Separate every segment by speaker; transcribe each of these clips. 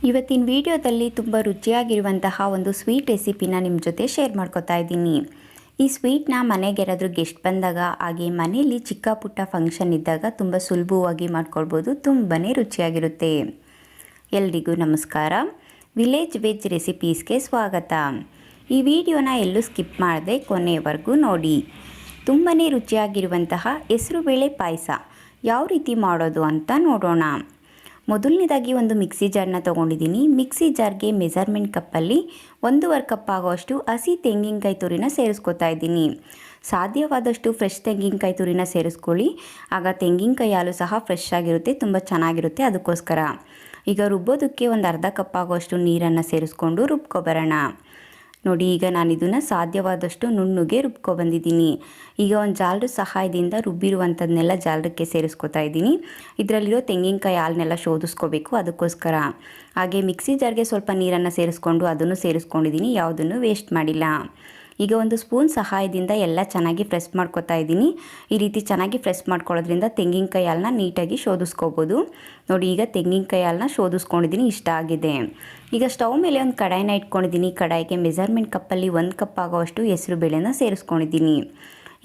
Speaker 1: ಇವತ್ತಿನ ವಿಡಿಯೋದಲ್ಲಿ ತುಂಬ ರುಚಿಯಾಗಿರುವಂತಹ ಒಂದು ಸ್ವೀಟ್ ರೆಸಿಪಿನ ನಿಮ್ಮ ಜೊತೆ ಶೇರ್ ಮಾಡ್ಕೊತಾ ಇದ್ದೀನಿ. ಈ ಸ್ವೀಟ್ನ ಮನೆಗೆ ಯಾರಾದರೂ ಗೆಸ್ಟ್ ಬಂದಾಗ ಹಾಗೆ ಮನೆಯಲ್ಲಿ ಚಿಕ್ಕ ಪುಟ್ಟ ಫಂಕ್ಷನ್ ಇದ್ದಾಗ ತುಂಬ ಸುಲಭವಾಗಿ ಮಾಡ್ಕೊಳ್ಬೋದು. ತುಂಬಾ ರುಚಿಯಾಗಿರುತ್ತೆ. ಎಲ್ರಿಗೂ ನಮಸ್ಕಾರ. ವಿಲೇಜ್ ವೆಜ್ ರೆಸಿಪೀಸ್ಗೆ ಸ್ವಾಗತ. ಈ ವಿಡಿಯೋನ ಎಲ್ಲೂ ಸ್ಕಿಪ್ ಮಾಡದೆ ಕೊನೆಯವರೆಗೂ ನೋಡಿ. ತುಂಬಾ ರುಚಿಯಾಗಿರುವಂತಹ ಹೆಸರುಬೇಳೆ ಪಾಯಸ ಯಾವ ರೀತಿ ಮಾಡೋದು ಅಂತ ನೋಡೋಣ. ಮೊದಲನೇದಾಗಿ ಒಂದು ಮಿಕ್ಸಿ ಜಾರ್ನ ತೊಗೊಂಡಿದ್ದೀನಿ. ಮಿಕ್ಸಿ ಜಾರ್ಗೆ ಮೆಜರ್ಮೆಂಟ್ ಕಪ್ಪಲ್ಲಿ 1.5 ಕಪ್ ಆಗೋಷ್ಟು ಹಸಿ ತೆಂಗಿನಕಾಯಿ ತುರಿನ ಸೇರಿಸ್ಕೊತಾ ಇದ್ದೀನಿ. ಸಾಧ್ಯವಾದಷ್ಟು ಫ್ರೆಶ್ ತೆಂಗಿನಕಾಯಿ ತುರಿನ ಸೇರಿಸ್ಕೊಳ್ಳಿ. ಆಗ ತೆಂಗಿನಕಾಯಿ ಹಾಲು ಸಹ ಫ್ರೆಶ್ ಆಗಿರುತ್ತೆ, ತುಂಬ ಚೆನ್ನಾಗಿರುತ್ತೆ. ಅದಕ್ಕೋಸ್ಕರ ಈಗ ರುಬ್ಬೋದಕ್ಕೆ ಒಂದು ಅರ್ಧ ಕಪ್ ಆಗೋಷ್ಟು ನೀರನ್ನು ಸೇರಿಸ್ಕೊಂಡು ರುಬ್ಕೊಬರೋಣ. ನೋಡಿ, ಈಗ ನಾನು ಇದನ್ನು ಸಾಧ್ಯವಾದಷ್ಟು ನುಣ್ಣಗೆ ರುಬ್ಕೊಬಂದಿದ್ದೀನಿ. ಈಗ ಒಂದು ಜಾಲದ ಸಹಾಯದಿಂದ ರುಬ್ಬಿರುವಂಥದ್ದನ್ನೆಲ್ಲ ಜಾಲಕ್ಕೆ ಸೇರಿಸ್ಕೊತಾ ಇದ್ದೀನಿ. ಇದರಲ್ಲಿರೋ ತೆಂಗಿನಕಾಯಿ ಹಾಲನ್ನೆಲ್ಲ ಶೋಧಿಸ್ಕೋಬೇಕು, ಅದಕ್ಕೋಸ್ಕರ. ಹಾಗೆ ಮಿಕ್ಸಿ ಜಾರ್ಗೆ ಸ್ವಲ್ಪ ನೀರನ್ನು ಸೇರಿಸ್ಕೊಂಡು ಅದನ್ನು ಸೇರಿಸ್ಕೊಂಡಿದ್ದೀನಿ, ಯಾವುದನ್ನು ವೇಸ್ಟ್ ಮಾಡಿಲ್ಲ. ಈಗ ಒಂದು ಸ್ಪೂನ್ ಸಹಾಯದಿಂದ ಎಲ್ಲ ಚೆನ್ನಾಗಿ ಪ್ರೆಸ್ ಮಾಡ್ಕೊತಾ ಇದ್ದೀನಿ. ಈ ರೀತಿ ಚೆನ್ನಾಗಿ ಪ್ರೆಸ್ ಮಾಡ್ಕೊಳ್ಳೋದ್ರಿಂದ ತೆಂಗಿನಕಾಯಿ ಹಾಲನ್ನ ನೀಟಾಗಿ ಶೋಧಿಸ್ಕೋಬೋದು. ನೋಡಿ, ಈಗ ತೆಂಗಿನಕಾಯಿ ಹಾಲನ್ನ ಶೋಧಿಸ್ಕೊಂಡಿದ್ದೀನಿ, ಇಷ್ಟ ಆಗಿದೆ. ಈಗ ಸ್ಟವ್ ಮೇಲೆ ಒಂದು ಕಡಾಯಿನ ಇಟ್ಕೊಂಡಿದ್ದೀನಿ. ಕಡಾಯಿಗೆ ಮೆಜರ್ಮೆಂಟ್ ಕಪ್ಪಲ್ಲಿ 1 ಕಪ್ ಆಗೋಷ್ಟು ಹೆಸರು ಬೇಳೆನ ಸೇರಿಸ್ಕೊಂಡಿದ್ದೀನಿ.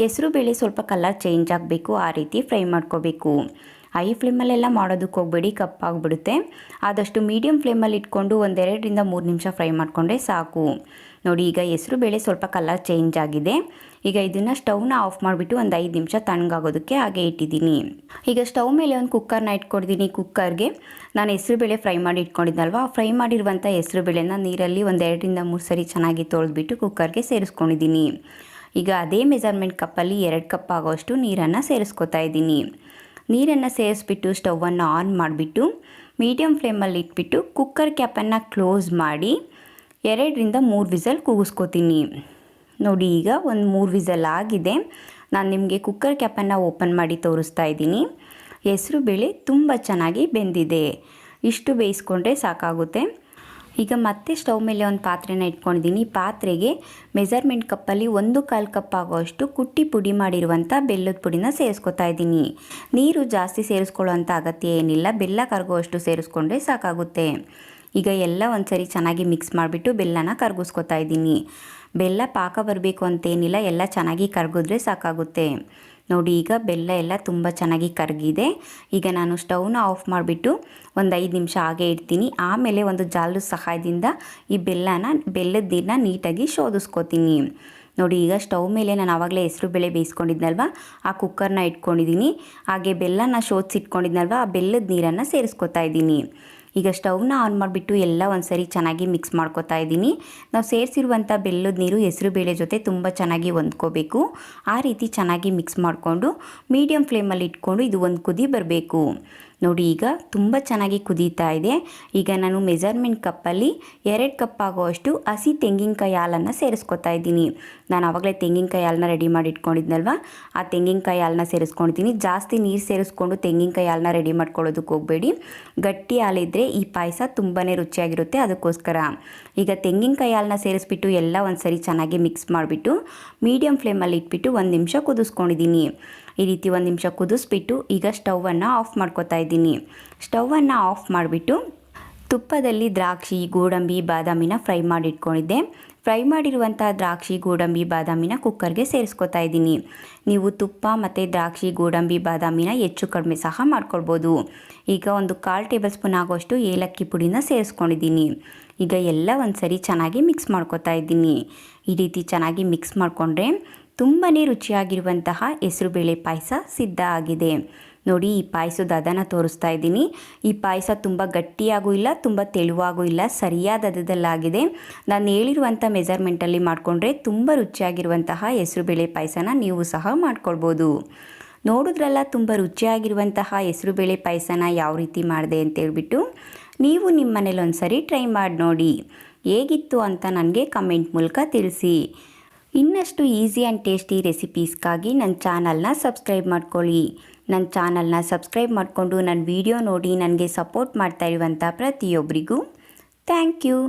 Speaker 1: ಹೆಸರು ಬೇಳೆ ಸ್ವಲ್ಪ ಕಲರ್ ಚೇಂಜ್ ಆಗಬೇಕು, ಆ ರೀತಿ ಫ್ರೈ ಮಾಡ್ಕೋಬೇಕು. ಹೈ ಫ್ಲೇಮಲ್ಲೆಲ್ಲ ಮಾಡೋದಕ್ಕೆ ಹೋಗಬೇಡಿ, ಕಪ್ಪಾಗಿಬಿಡುತ್ತೆ. ಆದಷ್ಟು ಮೀಡಿಯಮ್ ಫ್ಲೇಮಲ್ಲಿ ಇಟ್ಕೊಂಡು 1-2 ನಿಮಿಷ ಫ್ರೈ ಮಾಡಿಕೊಂಡ್ರೆ ಸಾಕು. ನೋಡಿ, ಈಗ ಹೆಸರು ಬೇಳೆ ಸ್ವಲ್ಪ ಕಲರ್ ಚೇಂಜ್ ಆಗಿದೆ. ಈಗ ಇದನ್ನು ಸ್ಟವ್ನ ಆಫ್ ಮಾಡಿಬಿಟ್ಟು ಒಂದು 5 ನಿಮಿಷ ತಣ್ಣಗಾಗೋದಕ್ಕೆ ಹಾಗೆ ಇಟ್ಟಿದ್ದೀನಿ. ಈಗ ಸ್ಟವ್ ಮೇಲೆ ಒಂದು ಕುಕ್ಕರ್ನ ಇಟ್ಕೊಂಡಿದ್ದೀನಿ. ಕುಕ್ಕರ್ಗೆ ನಾನು ಹೆಸರು ಬೇಳೆ ಫ್ರೈ ಮಾಡಿ ಇಟ್ಕೊಂಡಿದ್ದಲ್ವ, ಫ್ರೈ ಮಾಡಿರುವಂಥ ಹೆಸರು ಬೇಳೆನ ನೀರಲ್ಲಿ 1-2 ಸರಿ ಚೆನ್ನಾಗಿ ತೊಳೆದ್ಬಿಟ್ಟು ಕುಕ್ಕರ್ಗೆ ಸೇರಿಸ್ಕೊಂಡಿದ್ದೀನಿ. ಈಗ ಅದೇ ಮೆಜರ್ಮೆಂಟ್ ಕಪ್ಪಲ್ಲಿ 2 ಕಪ್ ಆಗೋಷ್ಟು ನೀರನ್ನು ಸೇರಿಸ್ಕೊತಾ ಇದ್ದೀನಿ. ನೀರನ್ನು ಸೇರಿಸ್ಬಿಟ್ಟು ಸ್ಟವನ್ನು ಆನ್ ಮಾಡಿಬಿಟ್ಟು ಮೀಡಿಯಮ್ ಫ್ಲೇಮಲ್ಲಿ ಇಟ್ಬಿಟ್ಟು ಕುಕ್ಕರ್ ಕ್ಯಾಪನ್ನು ಕ್ಲೋಸ್ ಮಾಡಿ 2-3 ವಿಸಲ್ ಕೂಗಿಸ್ಕೋತೀನಿ. ನೋಡಿ, ಈಗ ಒಂದು 3 ವಿಸಲ್ ಆಗಿದೆ. ನಾನು ನಿಮಗೆ ಕುಕ್ಕರ್ ಕ್ಯಾಪನ್ನು ಓಪನ್ ಮಾಡಿ ತೋರಿಸ್ತಾ ಇದ್ದೀನಿ. ಹೆಸರು ಬೇಳೆ ತುಂಬ ಚೆನ್ನಾಗಿ ಬೆಂದಿದೆ. ಇಷ್ಟು ಬೇಯಿಸ್ಕೊಂಡ್ರೆ ಸಾಕಾಗುತ್ತೆ. ಈಗ ಮತ್ತೆ ಸ್ಟವ್ ಮೇಲೆ ಒಂದು ಪಾತ್ರೆನ ಇಟ್ಕೊಂಡಿದ್ದೀನಿ. ಪಾತ್ರೆಗೆ ಮೆಜರ್ಮೆಂಟ್ ಕಪ್ಪಲ್ಲಿ 1/4 ಕಪ್ ಆಗೋಷ್ಟು ಕುಟ್ಟಿ ಪುಡಿ ಮಾಡಿರುವಂಥ ಬೆಲ್ಲದ ಪುಡಿನ ಸೇರಿಸ್ಕೊತಾ ಇದ್ದೀನಿ. ನೀರು ಜಾಸ್ತಿ ಸೇರಿಸ್ಕೊಳ್ಳೋವಂಥ ಅಗತ್ಯ ಏನಿಲ್ಲ, ಬೆಲ್ಲ ಕರಗುವಷ್ಟು ಸೇರಿಸ್ಕೊಂಡ್ರೆ ಸಾಕಾಗುತ್ತೆ. ಈಗ ಎಲ್ಲ ಒಂದ್ಸರಿ ಚೆನ್ನಾಗಿ ಮಿಕ್ಸ್ ಮಾಡಿಬಿಟ್ಟು ಬೆಲ್ಲನ ಕರಗಿಸ್ಕೊತಾ ಇದ್ದೀನಿ. ಬೆಲ್ಲ ಪಾಕ ಬರಬೇಕು ಅಂತೇನಿಲ್ಲ, ಎಲ್ಲ ಚೆನ್ನಾಗಿ ಕರಗಿದ್ರೆ ಸಾಕಾಗುತ್ತೆ. ನೋಡಿ, ಈಗ ಬೆಲ್ಲ ಎಲ್ಲ ತುಂಬ ಚೆನ್ನಾಗಿ ಕರಗಿದೆ. ಈಗ ನಾನು ಸ್ಟವ್ನ ಆಫ್ ಮಾಡಿಬಿಟ್ಟು ಒಂದು 5 ನಿಮಿಷ ಹಾಗೆ ಇಡ್ತೀನಿ. ಆಮೇಲೆ ಒಂದು ಜಾಲದ ಸಹಾಯದಿಂದ ಈ ಬೆಲ್ಲದ ನೀರನ್ನ ನೀಟಾಗಿ ಶೋಧಿಸ್ಕೋತೀನಿ. ನೋಡಿ, ಈಗ ಸ್ಟವ್ ಮೇಲೆ ನಾನು ಆವಾಗಲೇ ಹೆಸರು ಬೇಳೆ ಬೇಯಿಸ್ಕೊಂಡಿದ್ನಲ್ವ, ಆ ಕುಕ್ಕರ್ನ ಇಟ್ಕೊಂಡಿದ್ದೀನಿ. ಹಾಗೆ ಬೆಲ್ಲನ ಶೋಧಿಸಿಟ್ಕೊಂಡಿದ್ನಲ್ವ, ಆ ಬೆಲ್ಲದ ನೀರನ್ನು ಸೇರಿಸ್ಕೊತಾ ಇದ್ದೀನಿ. ಈಗ ಸ್ಟವ್ನ ಆನ್ ಮಾಡಿಬಿಟ್ಟು ಎಲ್ಲ ಒಂದ್ಸರಿ ಚೆನ್ನಾಗಿ ಮಿಕ್ಸ್ ಮಾಡ್ಕೊತಾ ಇದ್ದೀನಿ. ನಾವು ಸೇರಿಸಿರುವಂಥ ಬೆಲ್ಲದ ನೀರು ಹೆಸರು ಬೇಳೆ ಜೊತೆ ತುಂಬ ಚೆನ್ನಾಗಿ ಹೊಂದ್ಕೋಬೇಕು. ಆ ರೀತಿ ಚೆನ್ನಾಗಿ ಮಿಕ್ಸ್ ಮಾಡಿಕೊಂಡು ಮೀಡಿಯಮ್ ಫ್ಲೇಮಲ್ಲಿ ಇಟ್ಕೊಂಡು ಇದು ಒಂದು ಕುದಿ ಬರಬೇಕು. ನೋಡಿ, ಈಗ ತುಂಬ ಚೆನ್ನಾಗಿ ಕುದೀತಾ ಇದೆ. ಈಗ ನಾನು ಮೆಜರ್ಮೆಂಟ್ ಕಪ್ಪಲ್ಲಿ 2 ಕಪ್ ಆಗೋಷ್ಟು ಹಸಿ ತೆಂಗಿನಕಾಯಿ ಹಾಲನ್ನು ಸೇರಿಸ್ಕೊತಾ ಇದ್ದೀನಿ. ನಾನು ಆವಾಗಲೇ ತೆಂಗಿನಕಾಯಿ ಹಾಲನ್ನ ರೆಡಿ ಮಾಡಿ ಇಟ್ಕೊಂಡಿದ್ನಲ್ವ, ಆ ತೆಂಗಿನಕಾಯಿ ಹಾಲನ್ನ ಸೇರಿಸ್ಕೊಳ್ತೀನಿ. ಜಾಸ್ತಿ ನೀರು ಸೇರಿಸ್ಕೊಂಡು ತೆಂಗಿನಕಾಯಿ ಹಾಲನ್ನ ರೆಡಿ ಮಾಡ್ಕೊಳ್ಳೋದಕ್ಕೆ ಹೋಗಬೇಡಿ. ಗಟ್ಟಿ ಹಾಲಿದ್ರೆ ಈ ಪಾಯಸ ತುಂಬಾ ರುಚಿಯಾಗಿರುತ್ತೆ, ಅದಕ್ಕೋಸ್ಕರ. ಈಗ ತೆಂಗಿನಕಾಯಿ ಹಾಲನ್ನ ಸೇರಿಸ್ಬಿಟ್ಟು ಎಲ್ಲ ಒಂದ್ಸರಿ ಚೆನ್ನಾಗಿ ಮಿಕ್ಸ್ ಮಾಡಿಬಿಟ್ಟು ಮೀಡಿಯಮ್ ಫ್ಲೇಮಲ್ಲಿ ಇಟ್ಬಿಟ್ಟು 1 ನಿಮಿಷ ಕುದಿಸ್ಕೊಂಡಿದ್ದೀನಿ. ಈ ರೀತಿ 1 ನಿಮಿಷ ಕುದಿಸ್ಬಿಟ್ಟು ಈಗ ಸ್ಟವನ್ನು ಆಫ್ ಮಾಡ್ಕೊತಾ ಇದ್ದೀನಿ. ಸ್ಟವನ್ನು ಆಫ್ ಮಾಡಿಬಿಟ್ಟು ತುಪ್ಪದಲ್ಲಿ ದ್ರಾಕ್ಷಿ, ಗೋಡಂಬಿ, ಬಾದಾಮಿನ ಫ್ರೈ ಮಾಡಿ ಇಟ್ಕೊಂಡಿದ್ದೆ. ಫ್ರೈ ಮಾಡಿರುವಂಥ ದ್ರಾಕ್ಷಿ, ಗೋಡಂಬಿ, ಬಾದಾಮಿನ ಕುಕ್ಕರ್ಗೆ ಸೇರಿಸ್ಕೊತಾ ಇದ್ದೀನಿ. ನೀವು ತುಪ್ಪ ಮತ್ತು ದ್ರಾಕ್ಷಿ, ಗೋಡಂಬಿ, ಬಾದಾಮಿನ ಹೆಚ್ಚು ಕಡಿಮೆ ಸಹ ಮಾಡ್ಕೊಳ್ಬೋದು. ಈಗ ಒಂದು 1/4 ಟೇಬಲ್ ಸ್ಪೂನ್ ಆಗೋಷ್ಟು ಏಲಕ್ಕಿ ಪುಡಿನ ಸೇರಿಸ್ಕೊಂಡಿದ್ದೀನಿ. ಈಗ ಎಲ್ಲ ಒಂದ್ಸರಿ ಚೆನ್ನಾಗಿ ಮಿಕ್ಸ್ ಮಾಡ್ಕೊತಾ ಇದ್ದೀನಿ. ಈ ರೀತಿ ಚೆನ್ನಾಗಿ ಮಿಕ್ಸ್ ಮಾಡಿಕೊಂಡ್ರೆ ತುಂಬಾ ರುಚಿಯಾಗಿರುವಂತಹ ಹೆಸರುಬೇಳೆ ಪಾಯಸ ಸಿದ್ಧ ಆಗಿದೆ. ನೋಡಿ, ಈ ಪಾಯಸದ ಹದನ ತೋರಿಸ್ತಾ ಇದ್ದೀನಿ. ಈ ಪಾಯಸ ತುಂಬ ಗಟ್ಟಿಯಾಗೂ ಇಲ್ಲ, ತುಂಬ ತೆಳುವಾಗೂ ಇಲ್ಲ, ಸರಿಯಾದ ಹದದಲ್ಲಾಗಿದೆ. ನಾನು ಹೇಳಿರುವಂಥ ಮೆಜರ್ಮೆಂಟಲ್ಲಿ ಮಾಡಿಕೊಂಡ್ರೆ ತುಂಬ ರುಚಿಯಾಗಿರುವಂತಹ ಹೆಸರುಬೇಳೆ ಪಾಯಸನ ನೀವು ಸಹ ಮಾಡ್ಕೊಳ್ಬೋದು. ನೋಡಿದ್ರಲ್ಲ, ತುಂಬ ರುಚಿಯಾಗಿರುವಂತಹ ಹೆಸರುಬೇಳೆ ಪಾಯಸನ ಯಾವ ರೀತಿ ಮಾಡಿದೆ ಅಂತೇಳ್ಬಿಟ್ಟು ನೀವು ನಿಮ್ಮ ಮನೇಲಿ ಒಂದ್ಸರಿ ಟ್ರೈ ಮಾಡಿ ನೋಡಿ. ಹೇಗಿತ್ತು ಅಂತ ನನಗೆ ಕಮೆಂಟ್ ಮೂಲಕ ತಿಳಿಸಿ. ಇನ್ನಷ್ಟು ಈಸಿ ಆ್ಯಂಡ್ ಟೇಸ್ಟಿ ರೆಸಿಪೀಸ್ಗಾಗಿ ನನ್ನ ಚಾನಲ್ನ ಸಬ್ಸ್ಕ್ರೈಬ್ ಮಾಡ್ಕೊಳ್ಳಿ. ನನ್ನ ಚಾನಲ್ನ ಸಬ್ಸ್ಕ್ರೈಬ್ ಮಾಡಿಕೊಂಡು ನನ್ನ ವಿಡಿಯೋ ನೋಡಿ ನನಗೆ ಸಪೋರ್ಟ್ ಮಾಡ್ತಾ ಇರುವಂಥ ಪ್ರತಿಯೊಬ್ಬರಿಗೂ ಥ್ಯಾಂಕ್ ಯು.